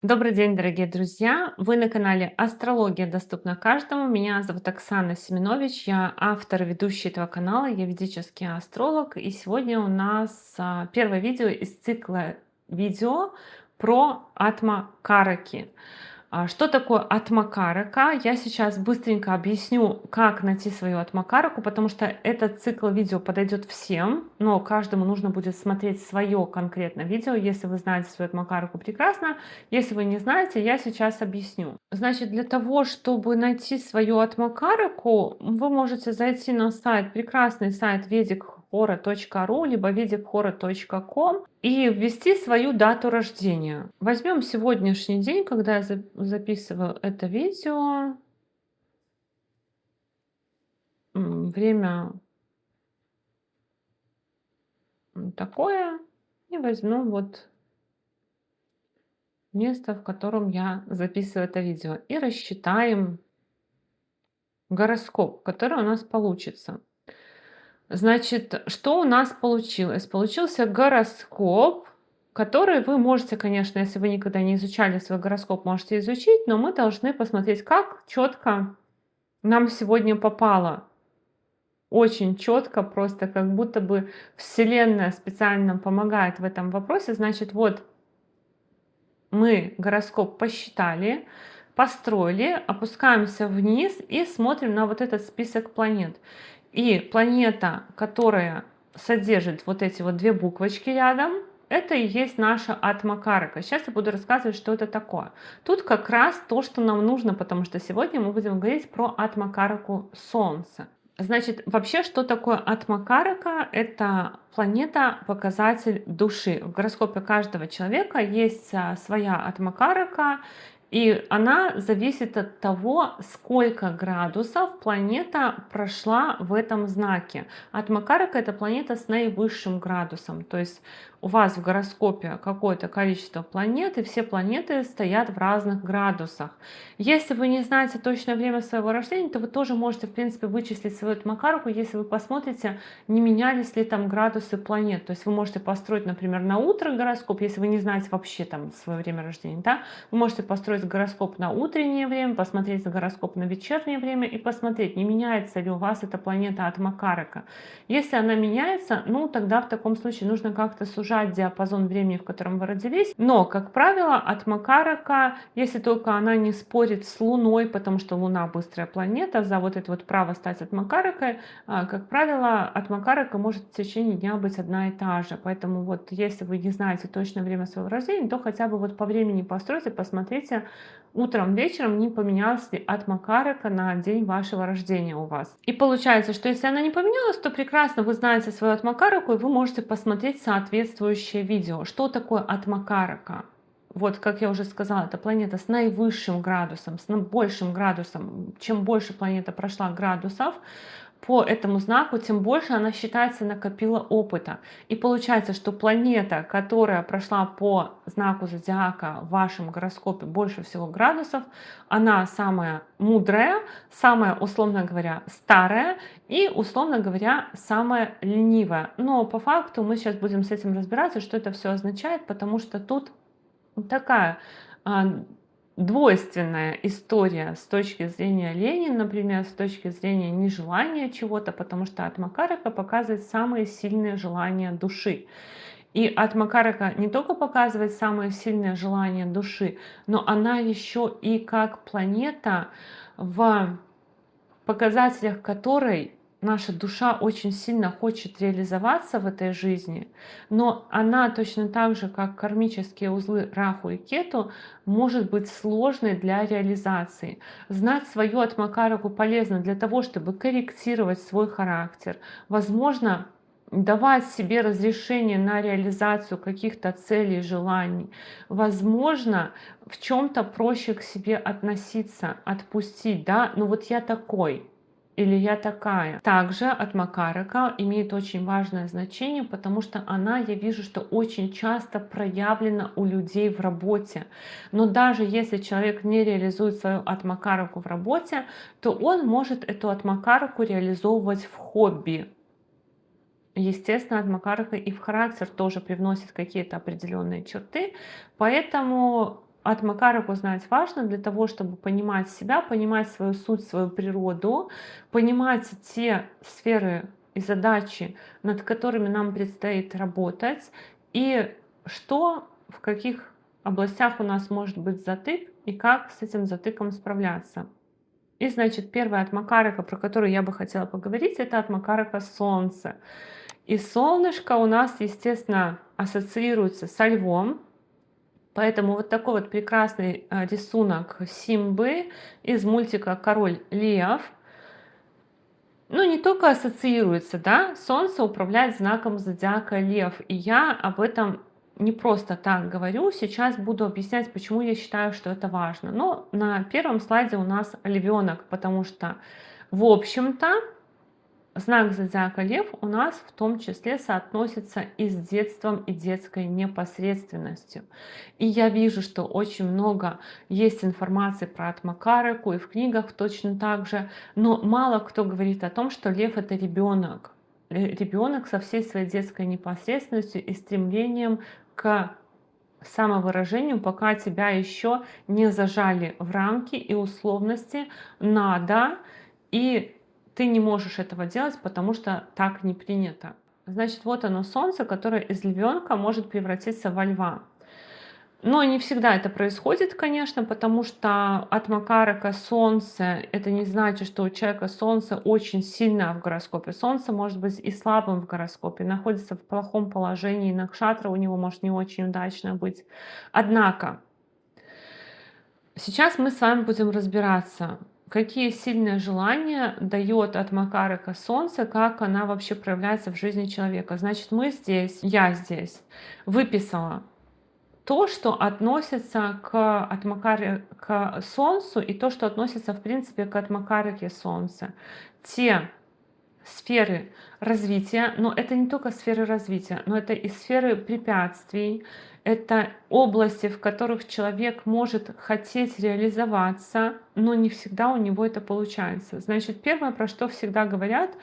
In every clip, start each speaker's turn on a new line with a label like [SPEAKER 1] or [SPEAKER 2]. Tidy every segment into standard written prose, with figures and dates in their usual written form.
[SPEAKER 1] Добрый день, дорогие друзья! Вы на канале Астрология доступна каждому. Меня зовут Оксана Семенович, я автор и ведущая этого канала, я ведический астролог. И сегодня у нас первое видео из цикла видео про Атма Караки. Что такое Атмакарака? Я сейчас быстренько объясню, как найти свою Атмакараку, потому что этот цикл видео подойдет всем, но каждому нужно будет смотреть свое конкретное видео. Если вы знаете свою Атмакараку, прекрасно. Если вы не знаете, я сейчас объясню. Значит, для того, чтобы найти свою Атмакараку, вы можете зайти на сайт, прекрасный сайт vedicхора.ру либо vedicхора.ком и ввести свою дату рождения. Возьмем сегодняшний день, когда я записываю это видео. Время такое. И возьму вот место, в котором я записываю это видео. И рассчитаем гороскоп, который у нас получится. Значит, что у нас получилось? Получился гороскоп, который вы можете, конечно, если вы никогда не изучали свой гороскоп, можете изучить, но мы должны посмотреть, как четко нам сегодня попало. Очень четко, просто как будто бы Вселенная специально нам помогает в этом вопросе. Значит, вот мы гороскоп посчитали, построили, опускаемся вниз и смотрим на вот этот список планет. И планета, которая содержит вот эти вот две буквочки рядом, это и есть наша Атмакарака. Сейчас я буду рассказывать, что это такое. Тут как раз то, что нам нужно, потому что сегодня мы будем говорить про Атмакараку Солнца. Значит, вообще, что такое Атмакарака? Это планета-показатель души. В гороскопе каждого человека есть своя Атмакарака, и она зависит от того, сколько градусов планета прошла в этом знаке. Атмакарака — это планета с наивысшим градусом. То есть у вас в гороскопе какое-то количество планет, и все планеты стоят в разных градусах. Если вы не знаете точное время своего рождения, то вы тоже можете, в принципе, вычислить свою Атмакараку, если вы посмотрите, не менялись ли там градусы планет. То есть вы можете построить, например, на утро гороскоп, если вы не знаете вообще там свое время рождения, да? Вы можете построить гороскоп на утреннее время, посмотреть гороскоп на вечернее время и посмотреть, не меняется ли у вас эта планета Атмакарака. Если она меняется, ну тогда в таком случае нужно как-то сужать диапазон времени, в котором вы родились. Но, как правило, Атмакарака, если только она не спорит с Луной, потому что Луна быстрая планета, за вот это вот право стать Атмакаракой, как правило, Атмакарака может в течение дня быть одна и та же. Поэтому вот если вы не знаете точное время своего рождения, то хотя бы вот по времени постройте, посмотрите утром, вечером, не поменялась ли Атмакарака на день вашего рождения у вас. И получается, что если она не поменялась, то прекрасно вы знаете свою Атмакараку, и вы можете посмотреть соответствующее видео. Что такое Атмакарака? Вот, как я уже сказала, это планета с наивысшим градусом, с большим градусом. Чем больше планета прошла градусов по этому знаку, тем больше она, считается, накопила опыта. И получается, что планета, которая прошла по знаку зодиака в вашем гороскопе больше всего градусов, она самая мудрая, самая, условно говоря, старая и, условно говоря, самая ленивая. Но по факту мы сейчас будем с этим разбираться, что это все означает, потому что тут такая двойственная история с точки зрения Ленина, например, с точки зрения нежелания чего-то, потому что Атмакарака показывает самые сильные желания души. И Атмакарака не только показывает самые сильные желания души, но она еще и как планета, в показателях которой наша душа очень сильно хочет реализоваться в этой жизни, но она точно так же, как кармические узлы Раху и Кету, может быть сложной для реализации. Знать свою Атмакараку полезно для того, чтобы корректировать свой характер, возможно, давать себе разрешение на реализацию каких-то целей, желаний, возможно, в чем-то проще к себе относиться, отпустить, да, ну вот я такой, или я такая. Также Атмакарака имеет очень важное значение, потому что она, я вижу, что очень часто проявлена у людей в работе. Но даже если человек не реализует свою Атмакараку в работе, то он может эту Атмакараку реализовывать в хобби. Естественно, Атмакарака и в характер тоже привносит какие-то определенные черты, поэтому от Макарок узнать важно для того, чтобы понимать себя, понимать свою суть, свою природу, понимать те сферы и задачи, над которыми нам предстоит работать, и что, в каких областях у нас может быть затык, и как с этим затыком справляться. И, значит, первая от Макарика, про которую я бы хотела поговорить, это от Макарика Солнце. И солнышко у нас, естественно, ассоциируется со львом, поэтому вот такой вот прекрасный рисунок Симбы из мультика «Король лев». Ну, не только ассоциируется, да, Солнце управляет знаком зодиака Лев, и я об этом не просто так говорю, сейчас буду объяснять, почему я считаю, что это важно. Но на первом слайде у нас львенок, потому что, в общем-то, знак зодиака Лев у нас в том числе соотносится и с детством, и детской непосредственностью. И я вижу, что очень много есть информации про Атмакареку, и в книгах точно так же, но мало кто говорит о том, что Лев — это ребенок. Ребенок со всей своей детской непосредственностью и стремлением к самовыражению, пока тебя еще не зажали в рамки и условности «надо», и ты не можешь этого делать, потому что так не принято. Значит, вот оно солнце, которое из львенка может превратиться во льва. Но не всегда это происходит, конечно, потому что от Макарека солнце, это не значит, что у человека солнце очень сильно в гороскопе. Солнце может быть и слабым в гороскопе, находится в плохом положении, накшатра у него может не очень удачно быть. Однако, сейчас мы с вами будем разбираться, какие сильные желания дает от Макарека Солнце, как она вообще проявляется в жизни человека. Значит, мы здесь, я здесь выписала то, что относится к Атмакаре, Солнцу, и то, что относится, в принципе, к Атмакареке Солнца. Те сферы развития, но это не только сферы развития, но это и сферы препятствий, это области, в которых человек может хотеть реализоваться, но не всегда у него это получается. Значит, первое, про что всегда говорят,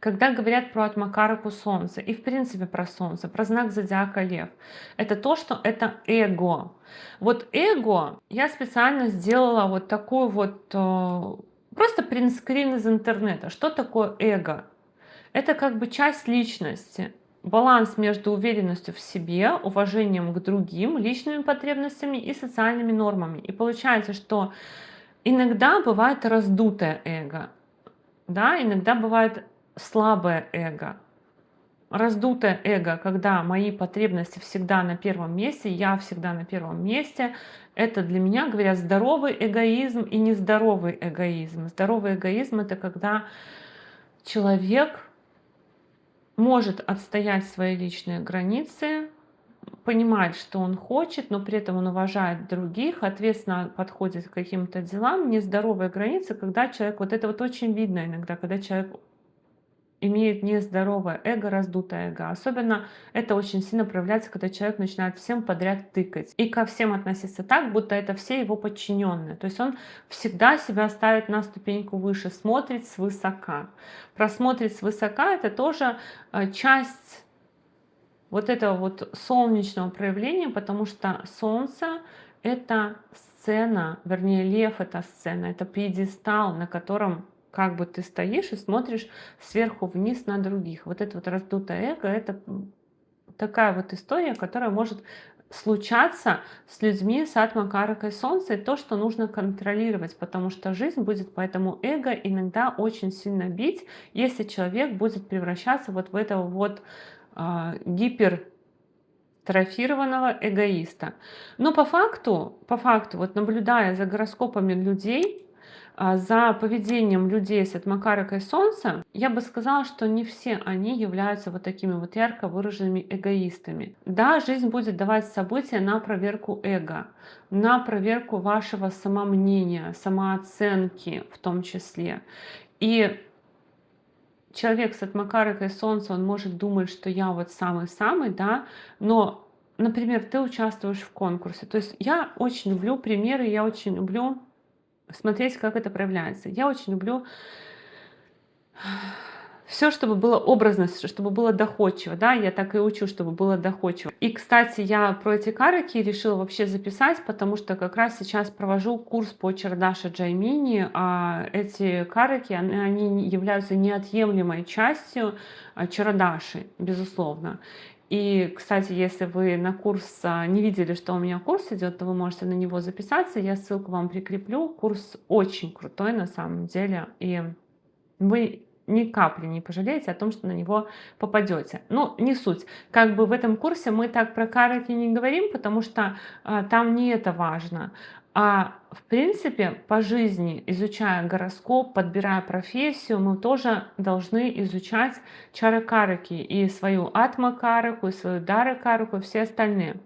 [SPEAKER 1] когда говорят про Атмакареку Солнца и в принципе про Солнце, про знак зодиака Лев, это то, что это эго. Вот эго, я специально сделала вот такой вот просто принтскрин из интернета. Что такое эго? Это как бы часть личности. Баланс между уверенностью в себе, уважением к другим, личными потребностями и социальными нормами. И получается, что иногда бывает раздутое эго, да, иногда бывает слабое эго. Раздутое эго, когда мои потребности всегда на первом месте, я всегда на первом месте, это для меня, говорят, здоровый эгоизм и нездоровый эгоизм. Здоровый эгоизм — это когда человек может отстоять свои личные границы, понимать, что он хочет, но при этом он уважает других, ответственно подходит к каким-то делам. Нездоровые границы, когда человек, вот это вот очень видно иногда, когда человек имеет нездоровое эго, раздутое эго. Особенно это очень сильно проявляется, когда человек начинает всем подряд тыкать. И ко всем относиться так, будто это все его подчиненные. То есть он всегда себя ставит на ступеньку выше, смотрит свысока. Просмотрит свысока — это тоже часть вот этого вот солнечного проявления, потому что солнце — это сцена, вернее, лев — это сцена, это пьедестал, на котором как бы ты стоишь и смотришь сверху вниз на других. Вот это вот раздутое эго — это такая вот история, которая может случаться с людьми с Атмакарекой Солнца, и то, что нужно контролировать, потому что жизнь будет по этому эго иногда очень сильно бить, если человек будет превращаться вот в этого вот гипертрофированного эгоиста. Но по факту, вот наблюдая за гороскопами людей, за поведением людей с Атмакарекой Солнца, я бы сказала, что не все они являются вот такими вот ярко выраженными эгоистами. Да, жизнь будет давать события на проверку эго, на проверку вашего самомнения, самооценки в том числе. И человек с Атмакарекой Солнца, он может думать, что я вот самый-самый, да, но, например, ты участвуешь в конкурсе. То есть я очень люблю примеры, я очень люблю смотреть, как это проявляется. Я очень люблю Все, чтобы было образно, чтобы было доходчиво, да, я так и учу, чтобы было доходчиво. И, кстати, я про эти караки решила вообще записать, потому что как раз сейчас провожу курс по Чарадаше Джаймини, а эти караки, они являются неотъемлемой частью Чарадаши, безусловно. И, кстати, если вы на курс не видели, что у меня курс идет, то вы можете на него записаться. Я ссылку вам прикреплю. Курс очень крутой на самом деле. И вы ни капли не пожалеете о том, что на него попадете. Ну, не суть. Как бы в этом курсе мы так про караки не говорим, потому что там не это важно. А в принципе, по жизни, изучая гороскоп, подбирая профессию, мы тоже должны изучать чары-караки и свою атма-караку, и свою дара-караку, и все остальные.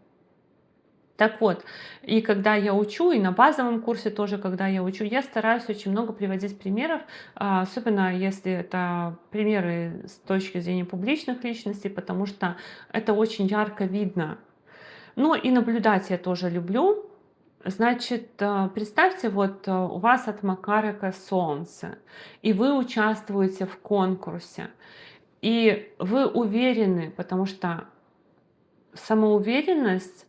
[SPEAKER 1] Так вот, и когда я учу, и на базовом курсе тоже, когда я учу, я стараюсь очень много приводить примеров, особенно если это примеры с точки зрения публичных личностей, потому что это очень ярко видно. Ну и наблюдать я тоже люблю. Значит, представьте, вот у вас от Макарика Солнце, и вы участвуете в конкурсе, и вы уверены, потому что самоуверенность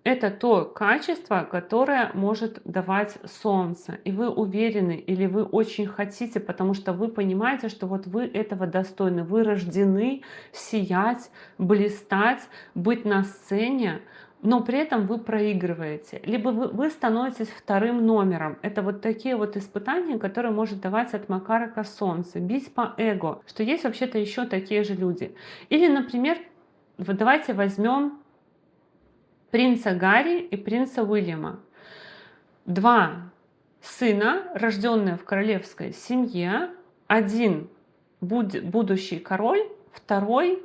[SPEAKER 1] это то качество, которое может давать солнце. И вы уверены, или вы очень хотите, потому что вы понимаете, что вот вы этого достойны. Вы рождены сиять, блистать, быть на сцене, но при этом вы проигрываете. Либо вы становитесь вторым номером. Это вот такие вот испытания, которые может давать от Макарака солнце. Бить по эго, что есть вообще-то еще такие же люди. Или, например, вот давайте возьмем принца Гарри и принца Уильяма. Два сына, рожденные в королевской семье. Один будущий король, второй,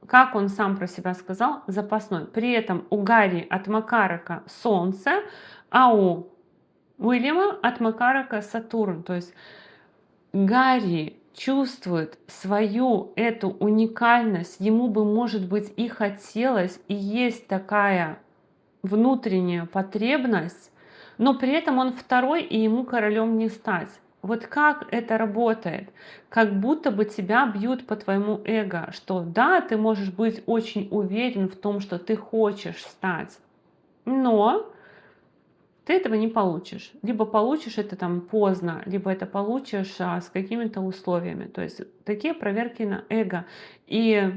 [SPEAKER 1] как он сам про себя сказал, запасной. При этом у Гарри от Макарака Солнце, а у Уильяма от Макарака Сатурн. То есть Гарри чувствует свою эту уникальность, ему бы, может быть, и хотелось, и есть такая внутренняя потребность, но при этом он второй, и ему королем не стать. Вот как это работает? Как будто бы тебя бьют по твоему эго, что да, ты можешь быть очень уверен в том, что ты хочешь стать, но ты этого не получишь. Либо получишь это там поздно, либо это получишь с какими-то условиями. То есть такие проверки на эго. И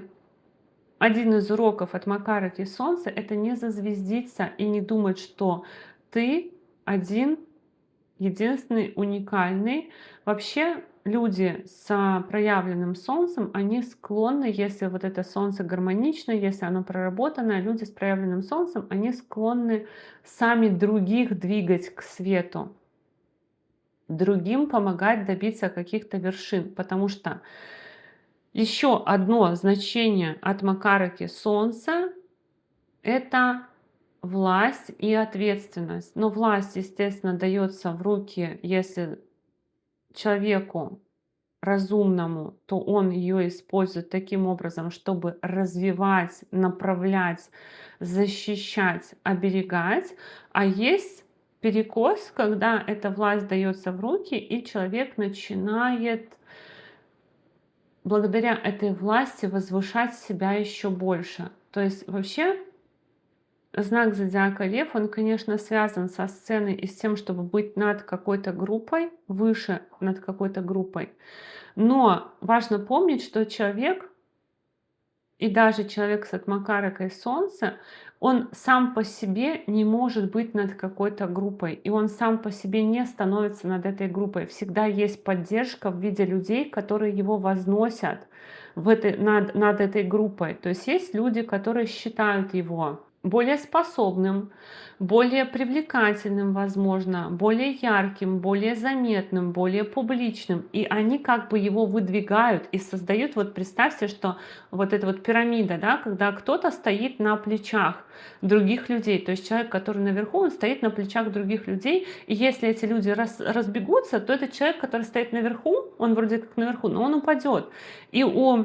[SPEAKER 1] один из уроков от Макараки Солнца — это не зазвездиться и не думать, что ты один, единственный, уникальный. Вообще люди с проявленным солнцем, они склонны, если вот это солнце гармонично, если оно проработанное, люди с проявленным солнцем, они склонны сами других двигать к свету, другим помогать добиться каких-то вершин, потому что еще одно значение от Макараки Солнца — это власть и ответственность. Но власть, естественно, дается в руки, если человеку разумному, то он ее использует таким образом, чтобы развивать, направлять, защищать, оберегать. А есть перекос, когда эта власть дается в руки, и человек начинает благодаря этой власти возвышать себя еще больше. То есть вообще знак зодиака Лев, он, конечно, связан со сценой и с тем, чтобы быть над какой-то группой, выше над какой-то группой. Но важно помнить, что человек, и даже человек с Атмакаракой Солнца, он сам по себе не может быть над какой-то группой, и он сам по себе не становится над этой группой. Всегда есть поддержка в виде людей, которые его возносят над этой группой. То есть есть люди, которые считают его более способным, более привлекательным, возможно, более ярким, более заметным, более публичным. И они как бы его выдвигают и создают, вот представьте, что вот эта вот пирамида, да, когда кто-то стоит на плечах других людей. То есть человек, который наверху, он стоит на плечах других людей. И если эти люди разбегутся, то этот человек, который стоит наверху, он вроде как наверху, но он упадет. И у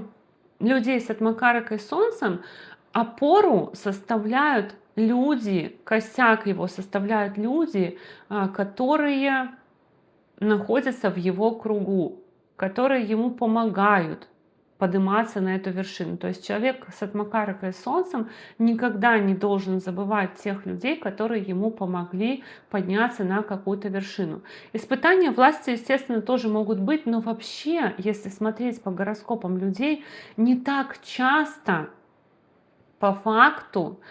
[SPEAKER 1] людей с Атмакаракой Солнцем опору составляют люди, костяк его составляют люди, которые находятся в его кругу. которые ему помогают подниматься на эту вершину. То есть человек с Атмакаркой и Солнцем никогда не должен забывать тех людей, которые ему помогли подняться на какую-то вершину. Испытания власти, естественно, тоже могут быть, но вообще, если смотреть по гороскопам людей, не так часто по факту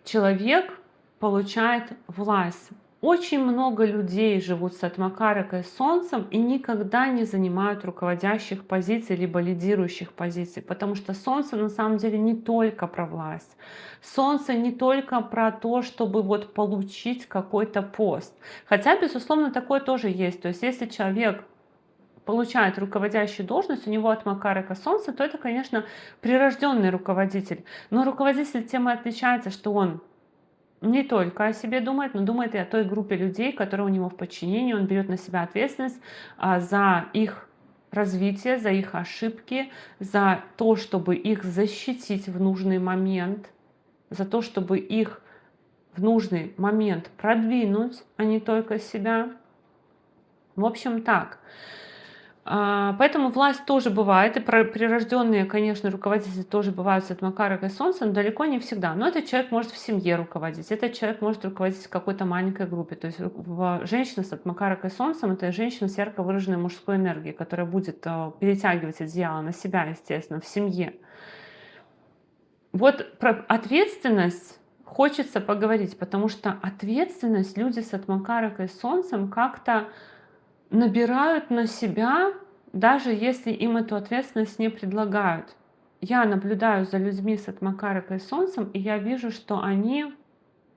[SPEAKER 1] человек получает власть. Очень много людей живут с Атмакаркой, с Солнцем и никогда не занимают руководящих позиций либо лидирующих позиций, потому что Солнце на самом деле не только про власть. Солнце не только про то, чтобы вот получить какой-то пост. Хотя, безусловно, такое тоже есть. То есть, если человек получает руководящую должность, у него Атмакарка Солнце, то это, конечно, прирожденный руководитель. Но руководитель тем и отличается, что он не только о себе думает, но думает и о той группе людей, которые у него в подчинении. Он берет на себя ответственность за их развитие, за их ошибки, за то, чтобы их защитить в нужный момент, за то, чтобы их в нужный момент продвинуть, а не только себя. В общем, так. Поэтому власть тоже бывает, и прирожденные, конечно, руководители тоже бывают с Атмакаркой и Солнцем, но далеко не всегда. Но этот человек может в семье руководить, этот человек может руководить в какой-то маленькой группе. То есть женщина с Атмакаркой и Солнцем — это женщина с ярко выраженной мужской энергией, которая будет перетягивать одеяло на себя, естественно, в семье. Вот про ответственность хочется поговорить, потому что ответственность люди с Атмакаркой и Солнцем как-то набирают на себя, даже если им эту ответственность не предлагают. Я наблюдаю за людьми с Атмакаркой и Солнцем, и я вижу, что они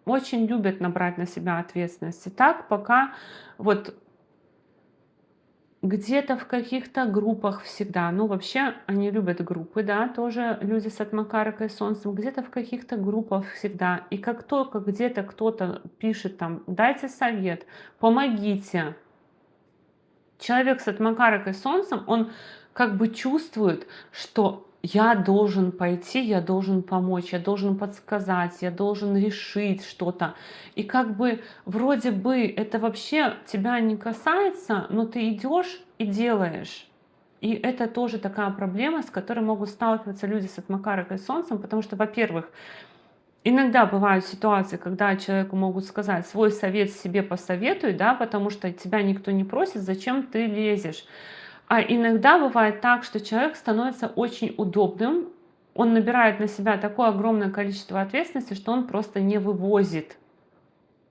[SPEAKER 1] очень любят набрать на себя ответственность. И так, пока вот где-то в каких-то группах всегда, ну вообще они любят группы, да, тоже люди с Атмакаркой и Солнцем, где-то в каких-то группах всегда. И как только где-то кто-то пишет там: дайте совет, помогите, человек с Атмакаркой и Солнцем, он как бы чувствует, что я должен пойти, я должен помочь, я должен подсказать, я должен решить что-то. И как бы вроде бы это вообще тебя не касается, но ты идешь и делаешь. И это тоже такая проблема, с которой могут сталкиваться люди с Атмакаркой и Солнцем, потому что, во-первых, иногда бывают ситуации, когда человеку могут сказать: свой совет себе посоветуй, да, потому что тебя никто не просит, зачем ты лезешь. А иногда бывает так, что человек становится очень удобным, он набирает на себя такое огромное количество ответственности, что он просто не вывозит.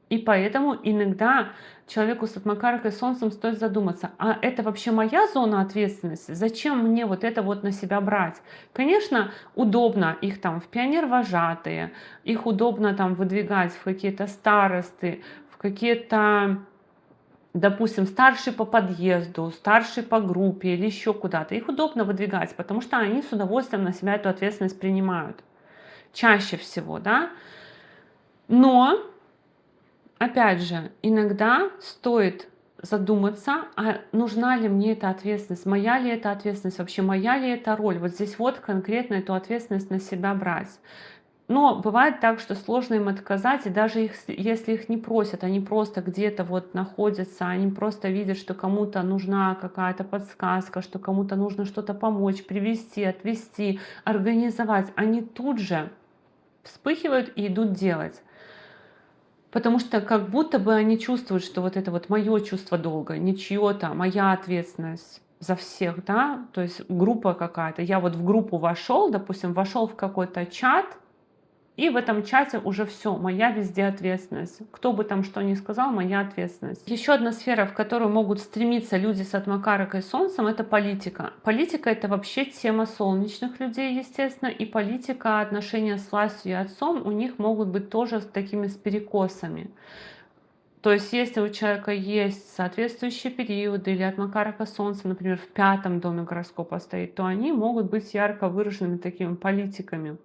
[SPEAKER 1] И поэтому иногда человеку с Атмакаркой и Солнцем стоит задуматься: а это вообще моя зона ответственности? Зачем мне вот это вот на себя брать? Конечно, удобно их там в пионер-вожатые, их удобно там выдвигать в какие-то старосты, в какие-то, допустим, старший по подъезду, старший по группе или еще куда-то. Их удобно выдвигать, потому что они с удовольствием на себя эту ответственность принимают. Чаще всего, да. Но опять же, иногда стоит задуматься, а нужна ли мне эта ответственность, моя ли это ответственность, вообще моя ли это роль, вот здесь вот конкретно эту ответственность на себя брать. Но бывает так, что сложно им отказать, и даже если их не просят, они просто где-то вот находятся, они просто видят, что кому-то нужна какая-то подсказка, что кому-то нужно что-то помочь, привести, отвести, организовать, они тут же вспыхивают и идут делать. Потому что как будто бы они чувствуют, что вот это вот мое чувство долга, не чье-то, моя ответственность за всех, да, то есть группа какая-то. Я вот в группу вошел, допустим, вошел в какой-то чат, и в этом чате уже все, моя везде ответственность. Кто бы там что ни сказал, моя ответственность. Еще одна сфера, в которую могут стремиться люди с Атмакаркой и Солнцем, это политика. Политика — это вообще тема солнечных людей, естественно, и политика, отношения с властью и отцом у них могут быть тоже с такими с перекосами. То есть если у человека есть соответствующие периоды или Атмакарка Солнца, например, в 5-м доме гороскопа стоит, то они могут быть ярко выраженными такими политиками.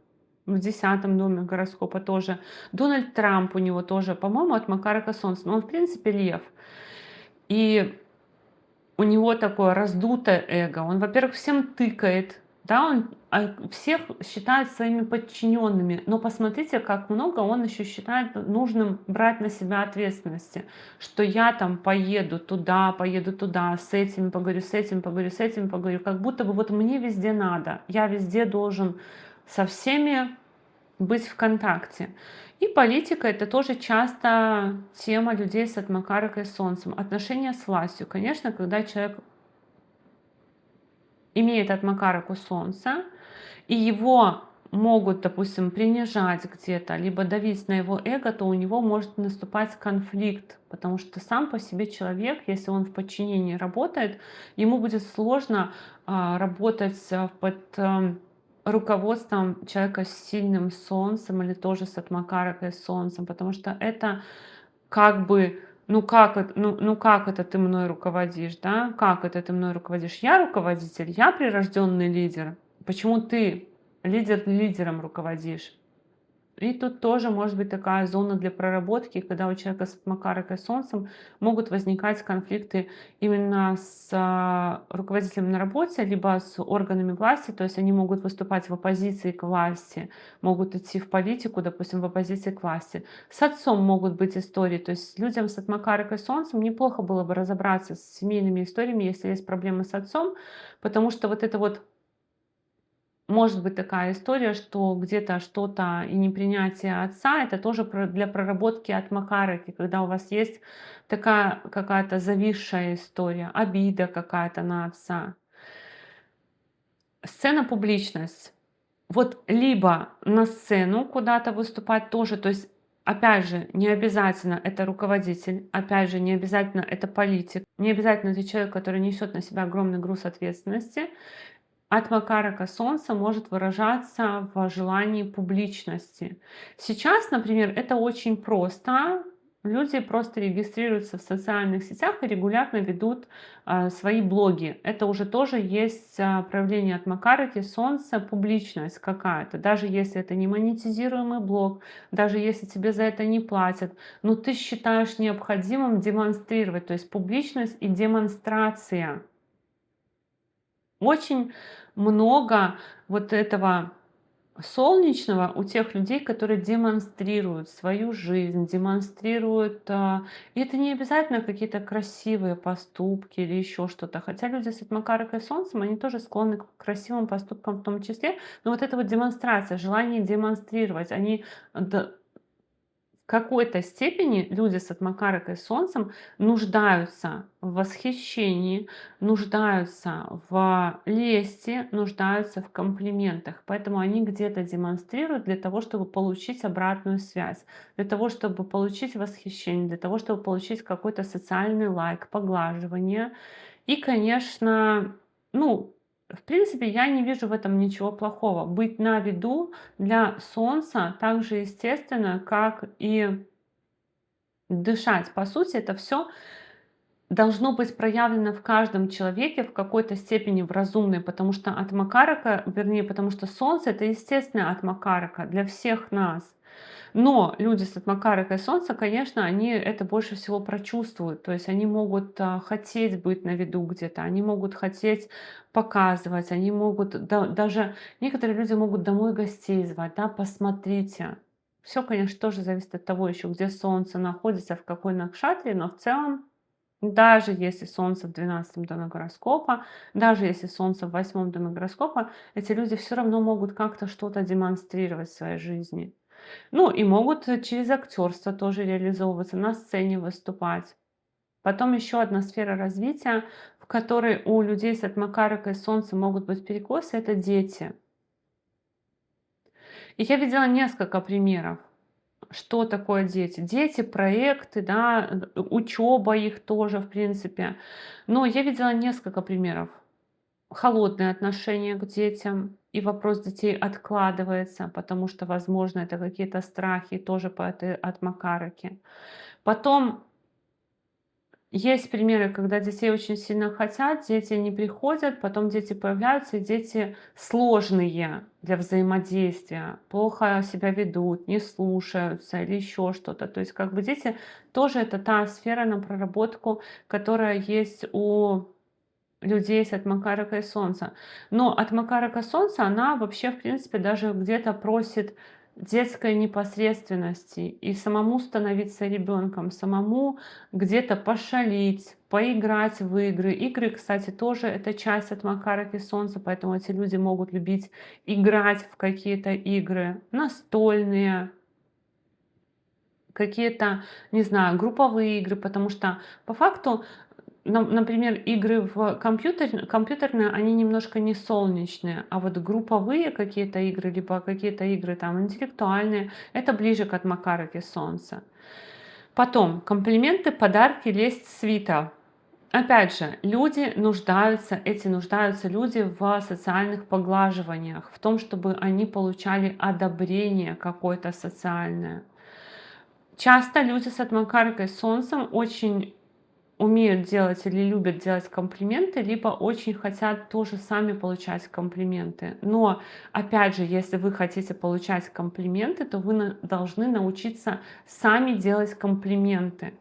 [SPEAKER 1] В 10-м доме гороскопа тоже. Дональд Трамп, у него тоже, по-моему, Атмакарка Солнца. Но он, в принципе, лев. И у него такое раздутое эго. Он, во-первых, всем тыкает. Да, он всех считает своими подчиненными, но посмотрите, как много он еще считает нужным брать на себя ответственности, что я там поеду туда, с этими поговорю, с этим поговорю, с этим поговорю, как будто бы вот мне везде надо, я везде должен со всеми быть в контакте. И политика — это тоже часто тема людей с атмакаркой Солнцем. Отношения с властью. Конечно, когда человек имеет атмакараку Солнца, и его могут, допустим, принижать где-то, либо давить на его эго, то у него может наступать конфликт, потому что сам по себе человек, если он в подчинении работает, ему будет сложно работать под руководством человека с сильным солнцем или тоже с атмакаракой солнцем, потому что это как бы, ну как это ты мной руководишь, да? Как это ты мной руководишь? Я руководитель, я прирожденный лидер. Почему ты лидер лидером руководишь? И тут тоже может быть такая зона для проработки, когда у человека с Макарой Солнцем могут возникать конфликты именно с руководителем на работе, либо с органами власти, то есть они могут выступать в оппозиции к власти, могут идти в политику, допустим, в оппозиции к власти. С отцом могут быть истории, то есть людям с Макарой Солнцем неплохо было бы разобраться с семейными историями, если есть проблемы с отцом, потому что вот это вот может быть такая история, что где-то что-то и непринятие отца — это тоже для проработки от макарики, когда у вас есть такая какая-то зависшая история, обида какая-то на отца. Сцена, публичность. Вот либо на сцену куда-то выступать тоже, то есть опять же, не обязательно это руководитель, опять же, не обязательно это политик, не обязательно это человек, который несет на себя огромный груз ответственности. Атмакарака Солнца может выражаться в желании публичности. Сейчас, например, это очень просто. Люди просто регистрируются в социальных сетях и регулярно ведут свои блоги. Это уже тоже есть проявление Атмакараки Солнца, публичность какая-то. Даже если это не монетизируемый блог, даже если тебе за это не платят, но ты считаешь необходимым демонстрировать, то есть публичность и демонстрация. Очень много вот этого солнечного у тех людей, которые демонстрируют свою жизнь, демонстрируют, и это не обязательно какие-то красивые поступки или еще что-то. Хотя люди с Атмакарой Солнцем, они тоже склонны к красивым поступкам в том числе. Но вот эта вот демонстрация, желание демонстрировать, они в какой-то степени люди с Атмакарой Солнцем нуждаются в восхищении, нуждаются в лести, нуждаются в комплиментах. Поэтому они где-то демонстрируют для того, чтобы получить обратную связь, для того, чтобы получить восхищение, для того, чтобы получить какой-то социальный лайк, поглаживание. И, конечно, ну, в принципе, я не вижу в этом ничего плохого. Быть на виду для Солнца так же естественно, как и дышать. По сути, это все должно быть проявлено в каждом человеке в какой-то степени в разумной, потому что атмакарака, вернее, потому что Солнце — это естественная атмакарака для всех нас. Но люди с атмакарикой Солнца, конечно, они это больше всего прочувствуют. То есть они могут хотеть быть на виду где-то, они могут хотеть показывать, они могут даже некоторые люди могут домой гостей звать, да, посмотрите. Все, конечно, тоже зависит от того еще, где Солнце находится, в какой накшатре, но в целом, даже если Солнце в 12-м доме гороскопа, даже если Солнце в 8-м доме гороскопа, эти люди все равно могут как-то что-то демонстрировать в своей жизни. Ну, и могут через актерство тоже реализовываться, на сцене выступать. Потом еще одна сфера развития, в которой у людей с атмакарикой Солнца могут быть перекосы — это дети. И я видела несколько примеров. Что такое дети? Дети, проекты, да, учеба их тоже, в принципе. Но я видела несколько примеров. Холодное отношение к детям, и вопрос детей откладывается, потому что, возможно, это какие-то страхи тоже по этой от Макарыки. Потом есть примеры, когда детей очень сильно хотят, дети не приходят, потом дети появляются, и дети сложные для взаимодействия, плохо себя ведут, не слушаются или еще что-то. То есть как бы дети тоже это та сфера на проработку, которая есть у людей с Атмакаракой Солнца. Но Атмакарака Солнца, она вообще, в принципе, даже где-то просит детской непосредственности и самому становиться ребенком, самому где-то пошалить, поиграть в игры. Игры, кстати, тоже это часть Атмакараки Солнца, поэтому эти люди могут любить играть в какие-то игры настольные, какие-то, не знаю, групповые игры, потому что по факту, например, игры в компьютерные, они немножко не солнечные, а вот групповые какие-то игры, либо какие-то игры там интеллектуальные, это ближе к Атмакараке Солнца. Потом комплименты, подарки, лесть, свита. Опять же, эти нуждаются люди в социальных поглаживаниях, в том, чтобы они получали одобрение какое-то социальное. Часто люди с Атмакаркой Солнцем очень умеют делать или любят делать комплименты, либо очень хотят тоже сами получать комплименты. Но, опять же, если вы хотите получать комплименты, то вы должны научиться сами делать комплименты.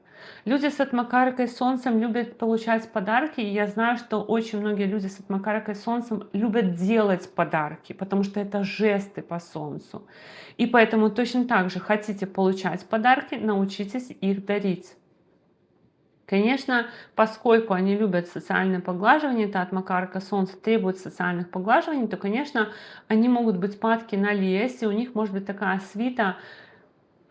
[SPEAKER 1] Люди с Атмакаркой Солнцем любят получать подарки, и я знаю, что очень многие люди с Атмакаркой Солнцем любят делать подарки, потому что это жесты по Солнцу. И поэтому точно так же хотите получать подарки, научитесь их дарить. Конечно, поскольку они любят социальное поглаживание, это Атмакарка Солнца требует социальных поглаживаний, то, конечно, они могут быть падки на лесть, и у них может быть такая свита,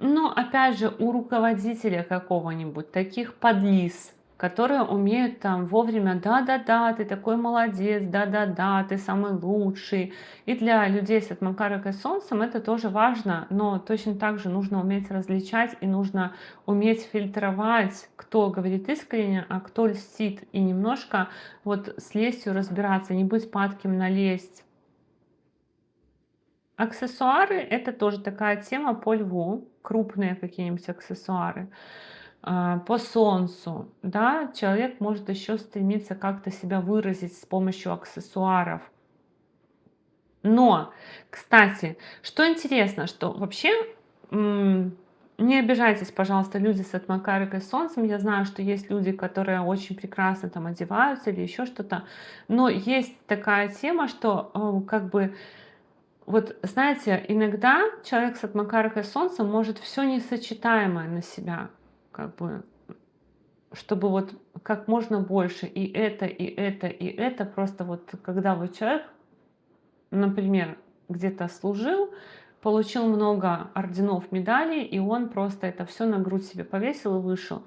[SPEAKER 1] но опять же, у руководителя какого-нибудь, таких подлиз, которые умеют там вовремя: да-да-да, ты такой молодец, да-да-да, ты самый лучший. И для людей с Атмакаракой Солнцем это тоже важно, но точно так же нужно уметь различать и нужно уметь фильтровать, кто говорит искренне, а кто льстит, и немножко вот с лестью разбираться, не быть падким на лесть. Аксессуары — это тоже такая тема по льву, крупные какие-нибудь аксессуары. По солнцу, да, человек может еще стремиться как-то себя выразить с помощью аксессуаров. Но, кстати, что интересно, что вообще, не обижайтесь, пожалуйста, люди с Атмакарикой Солнцем. Я знаю, что есть люди, которые очень прекрасно там одеваются или еще что-то, но есть такая тема, что как бы вот знаете, иногда человек с Атмакаркой Солнца может все несочетаемое на себя, как бы, чтобы вот как можно больше и это, и это, и это. Просто вот когда вот человек, например, где-то служил, получил много орденов, медалей, и он просто это все на грудь себе повесил и вышел.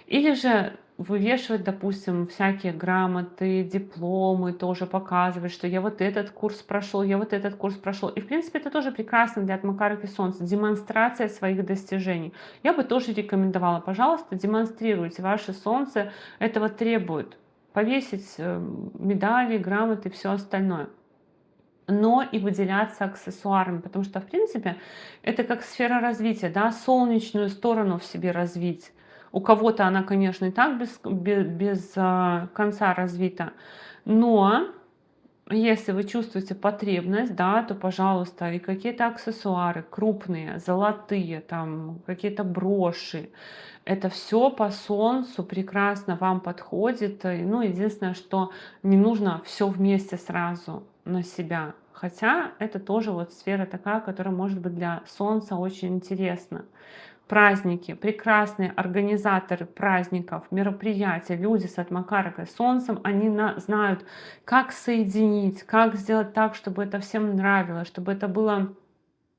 [SPEAKER 1] Или же вывешивать, допустим, всякие грамоты, дипломы, тоже показывать, что я вот этот курс прошел, я вот этот курс прошел. И, в принципе, это тоже прекрасно для Атмакарки Солнца, демонстрация своих достижений. Я бы тоже рекомендовала, пожалуйста, демонстрируйте, ваше Солнце этого требует. Повесить медали, грамоты, все остальное. Но и выделяться аксессуарами, потому что, в принципе, это как сфера развития, да, солнечную сторону в себе развить. У кого-то она, конечно, и так без конца развита, но если вы чувствуете потребность, да, то, пожалуйста, и какие-то аксессуары крупные, золотые, там какие-то броши, это все по солнцу прекрасно вам подходит. Ну, единственное, что не нужно все вместе сразу на себя. Хотя это тоже вот сфера такая, которая может быть для солнца очень интересна. Праздники, прекрасные организаторы праздников, мероприятий, люди с Атмакаракой Солнцем, они знают, как соединить, как сделать так, чтобы это всем нравилось, чтобы это было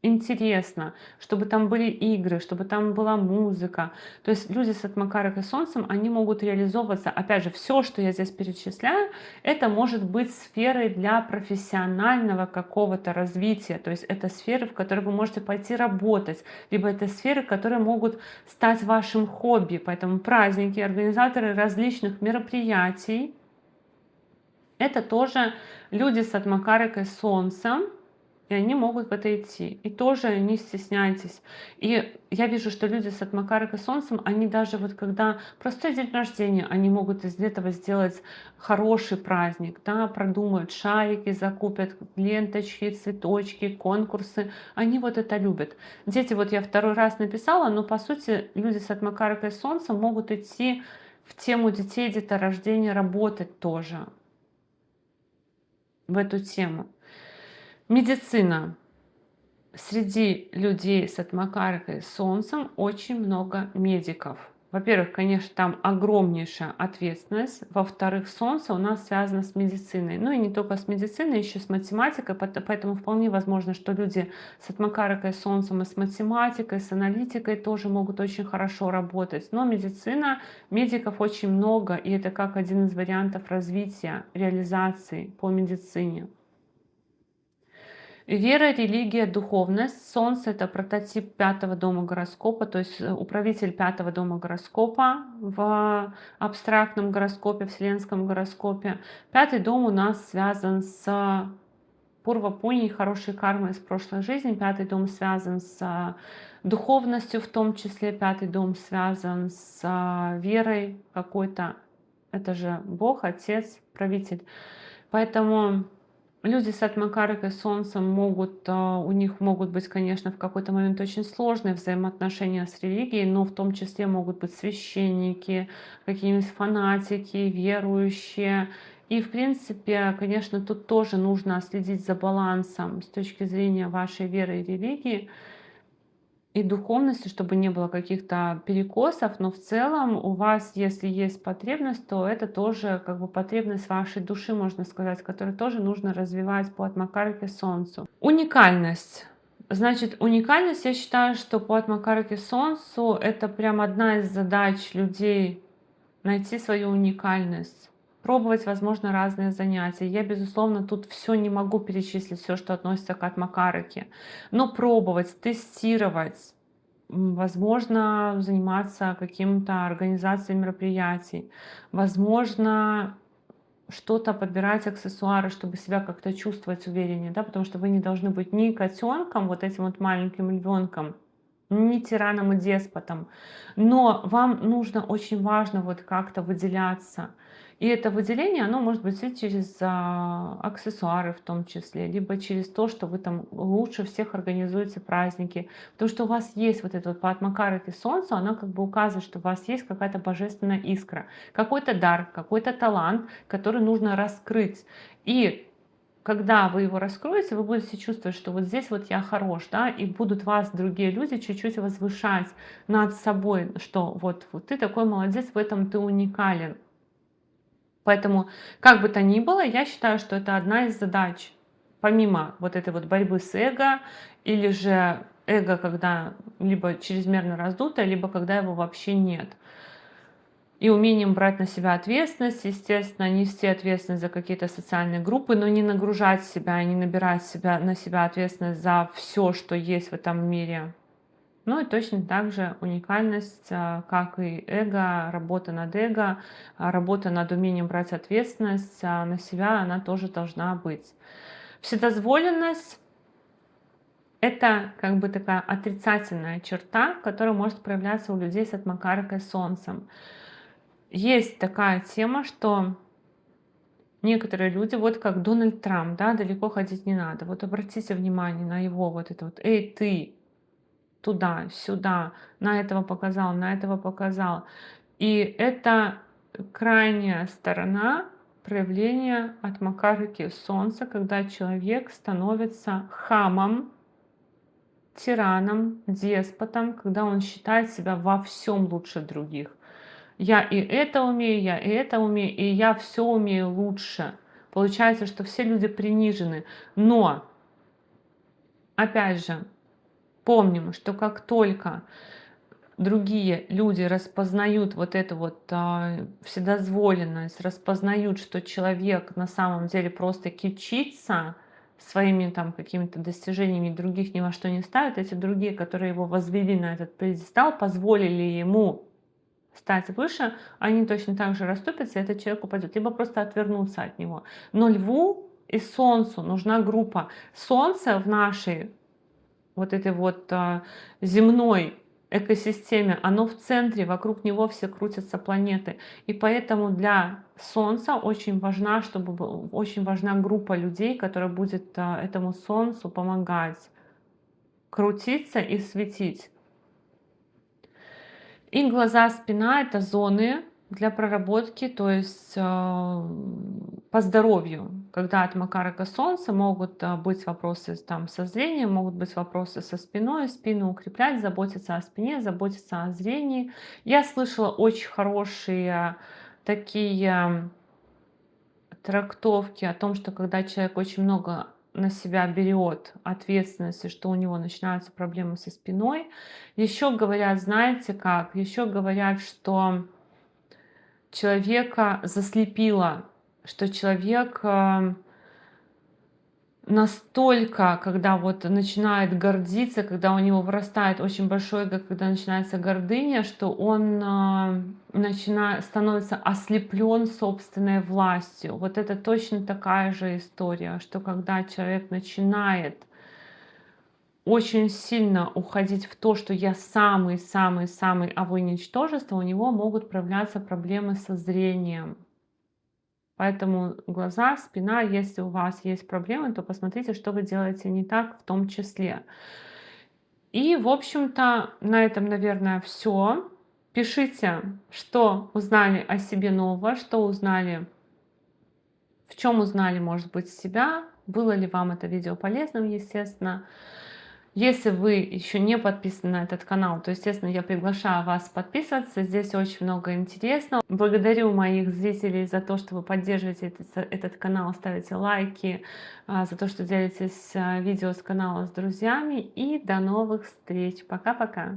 [SPEAKER 1] интересно, чтобы там были игры, чтобы там была музыка. То есть люди с Атмакаракой Солнцем, они могут реализовываться. Опять же, все, что я здесь перечисляю, это может быть сферой для профессионального какого-то развития. То есть это сферы, в которые вы можете пойти работать, либо это сферы, которые могут стать вашим хобби. Поэтому праздники, организаторы различных мероприятий, это тоже люди с Атмакаракой Солнцем, и они могут в это идти. И тоже не стесняйтесь. И я вижу, что люди с Атмакаракой Солнцем, они даже вот когда простой день рождения, они могут из этого сделать хороший праздник, да, продумают шарики, закупят ленточки, цветочки, конкурсы. Они вот это любят. Дети, вот я второй раз написала, но по сути люди с Атмакаракой Солнцем могут идти в тему детей, деторождения, работать тоже. в эту тему. Медицина. Среди людей с атмакаркой Солнцем очень много медиков. Во-первых, конечно, там огромнейшая ответственность. Во-вторых, Солнце у нас связано с медициной. Ну и не только с медициной, еще с математикой. Поэтому вполне возможно, что люди с атмакаркой Солнцем и с математикой, с аналитикой тоже могут очень хорошо работать. Но медицина, медиков очень много, и это как один из вариантов развития, реализации по медицине. Вера, религия, духовность. Солнце — это прототип пятого дома гороскопа, то есть управитель пятого дома гороскопа в абстрактном гороскопе, вселенском гороскопе. Пятый дом у нас связан с пурва-пуньей, хорошей кармой из прошлой жизни. Пятый дом связан с духовностью, в том числе пятый дом связан с верой какой-то. Это же Бог, Отец, правитель. Поэтому люди с атмакаркой Солнцем могут, у них могут быть, конечно, в какой-то момент очень сложные взаимоотношения с религией, но в том числе могут быть священники, какие-нибудь фанатики, верующие. И, в принципе, конечно, тут тоже нужно следить за балансом с точки зрения вашей веры и религии и духовности, чтобы не было каких-то перекосов, но в целом у вас, если есть потребность, то это тоже как бы потребность вашей души, можно сказать, которую тоже нужно развивать по атмакарке Солнцу. Уникальность. Значит, уникальность, я считаю, что по атмакарке Солнцу это прям одна из задач людей — найти свою уникальность. Пробовать, возможно, разные занятия. Я, безусловно, тут все не могу перечислить, все, что относится к атмакараке. Но пробовать, тестировать, возможно, заниматься каким-то организацией мероприятий, возможно, что-то подбирать, аксессуары, чтобы себя как-то чувствовать увереннее, да, потому что вы не должны быть ни котенком, вот этим вот маленьким львенком, ни тираном и деспотом, но вам нужно, очень важно вот как-то выделяться. И это выделение, оно может быть и через аксессуары в том числе, либо через то, что вы там лучше всех организуете праздники. Потому что у вас есть вот это вот по атмакараке Солнца, она как бы указывает, что у вас есть какая-то божественная искра, какой-то дар, какой-то талант, который нужно раскрыть. И когда вы его раскроете, вы будете чувствовать, что вот здесь вот я хорош, да, и будут вас другие люди чуть-чуть возвышать над собой, что вот ты такой молодец, в этом ты уникален. Поэтому, как бы то ни было, я считаю, что это одна из задач, помимо вот этой вот борьбы с эго, или же эго, когда либо чрезмерно раздуто, либо когда его вообще нет. И умением брать на себя ответственность, естественно, нести ответственность за какие-то социальные группы, но не нагружать себя, не набирать на себя ответственность за все, что есть в этом мире. Ну и точно так же уникальность, как и эго, работа над эго, работа над умением брать ответственность на себя, она тоже должна быть. Вседозволенность — это как бы такая отрицательная черта, которая может проявляться у людей с атмакаркой Солнцем. Есть такая тема, что некоторые люди, вот как Дональд Трамп, да, далеко ходить не надо. Вот обратите внимание на его вот это вот: «Эй, ты, туда, сюда, на этого показал, на этого показал». И это крайняя сторона проявления атмакарки Солнца, когда человек становится хамом, тираном, деспотом, когда он считает себя во всем лучше других. Я и это умею, я и это умею, и я все умею лучше. Получается, что все люди принижены. Но, опять же, помним, что как только другие люди распознают вот эту вот вседозволенность, распознают, что человек на самом деле просто кичится своими там какими-то достижениями, других ни во что не ставят, эти другие, которые его возвели на этот пьедестал, позволили ему стать выше, они точно так же расступятся, и этот человек упадет, либо просто отвернуться от него. Но льву и солнцу нужна группа. Солнце в нашей вот этой вот земной экосистеме, оно в центре, вокруг него все крутятся планеты. И поэтому для Солнца очень важна, очень важна группа людей, которая будет этому Солнцу помогать крутиться и светить. И глаза, спина — это зоны для проработки, то есть по здоровью, когда от Макарака Солнца могут быть вопросы там со зрением, могут быть вопросы со спиной, спину укреплять, заботиться о спине, заботиться о зрении. Я слышала очень хорошие такие трактовки о том, что когда человек очень много на себя берет ответственности, что у него начинаются проблемы со спиной. Еще говорят, знаете как? Еще говорят, что человека заслепило, что человек настолько, когда вот начинает гордиться, когда у него вырастает очень большое эго, когда начинается гордыня, что он становится ослеплен собственной властью. Вот это точно такая же история, что когда человек начинает очень сильно уходить в то, что я самый-самый-самый, а вы ничтожество, у него могут проявляться проблемы со зрением. Поэтому глаза, спина, если у вас есть проблемы, то посмотрите, что вы делаете не так в том числе. И, в общем-то, на этом, наверное, все. Пишите, что узнали о себе нового, что узнали, в чем узнали, может быть, себя. Было ли вам это видео полезным, естественно. Если вы еще не подписаны на этот канал, то, естественно, я приглашаю вас подписываться. Здесь очень много интересного. Благодарю моих зрителей за то, что вы поддерживаете этот канал, ставите лайки, за то, что делитесь видео с канала с друзьями. И до новых встреч. Пока-пока.